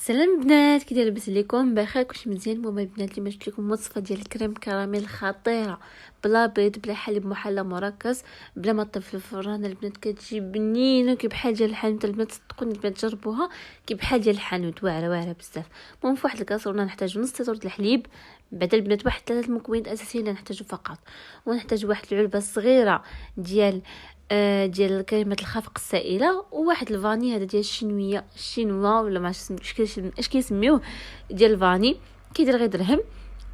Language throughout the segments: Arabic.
سلام بنات، كي لاباس عليكم؟ بخير كلشي مزيان. المهم البنات اللي جبت لكم وصفه ديال الكريم كراميل خطيره بلا بيض بلا حليب محلى مركز بلا ما طيب في الفران. البنات كتجي بنينه كي بحال ديال الحانوت. البنات صدقوني البنات جربوها كي بحال ديال الحانوت، واعره بزاف. المهم في واحد الكاسرونه نحتاج نص لتر الحليب، بعد البنات واحد 3 مكونات اساسيين اللي نحتاجو فقط. ونحتاج واحد العلبه صغيره ديال كريمه الخفق السائله، وواحد الفاني هذا ديال الشينوا ولا ما اش كيسميوه ديال الفاني كيدير غير درهم.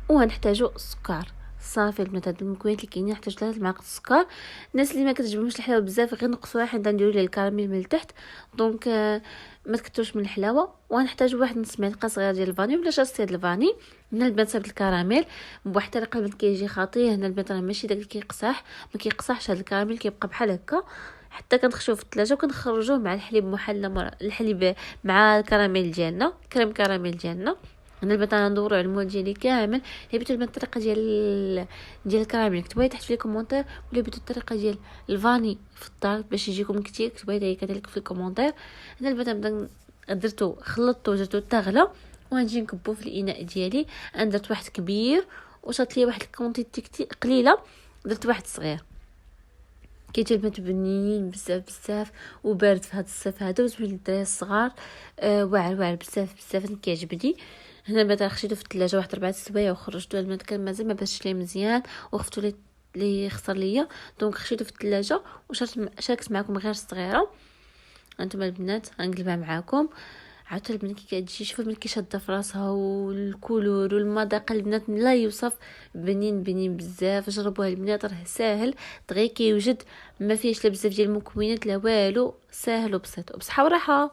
وغنحتاجو السكر صافي. البنات هاد المكونات اللي كاينين نحتاج 3 معالق السكر. الناس اللي ما كتعجبهمش الحلاوه بزاف غير نقصوها، حنا نديرو ليه الكراميل من التحت دونك ما تكتروش من الحلاوه. ونحتاج واحد نص معلقه صغيره ديال الفاني ولا شاص ديال الفاني. هنا البنات صايبت الكراميل بواحد الطريقه البنات كيجي خطير. هنا البنات راه ماشي داك اللي كيقصح، ما كيقصحش هذا الكراميل، كيبقى بحال هكا حتى كنخشوه في الثلاجه وكنخرجوه مع الحليب محلى الحليب مع الكراميل ديالنا، كريم كراميل ديالنا. هنا البنات ندوروا على المول ديالي كامل. اللي بغيتو البنات الطريقه ديال الكراميل كتبوا تحت في الكومونتير، ولا بغيتو الطريقه ديال الفاني في الدار باش يجيكم كثير كتبوا هي كذلك في الكومونتير. هنا البنات درتو خلطته درتو تغلى وغنجي نكبو في الاناء ديالي. انا درت واحد كبير وصات لي واحد الكونتيتي قليله، درت واحد صغير. كيجي البنات بنين بزاف وبارد في هذا الصيف هذا وزوين للدراري الصغار. واعر بزاف كيعجبني. هنا البنات خشيتو في الثلاجه واحد 4 سوايع وخرجتو. البنات كان مازال ما باش ليه مزيان وخفتو لي خسر ليا، دونك خشيتو في الثلاجه وشاركت معكم غير صغيره. انتما البنات غنقلبها معاكم. عاد البنات كي كتجي شوفوا ملي كيشاده في راسها والكولور والمذاق البنات لا يوصف، بنين بزاف. جربوها البنات، راه ساهل دغيا كيوجد، ما فيهش لا بزاف ديال المكونات لا والو، ساهل وبسيط وبصحه وراحه.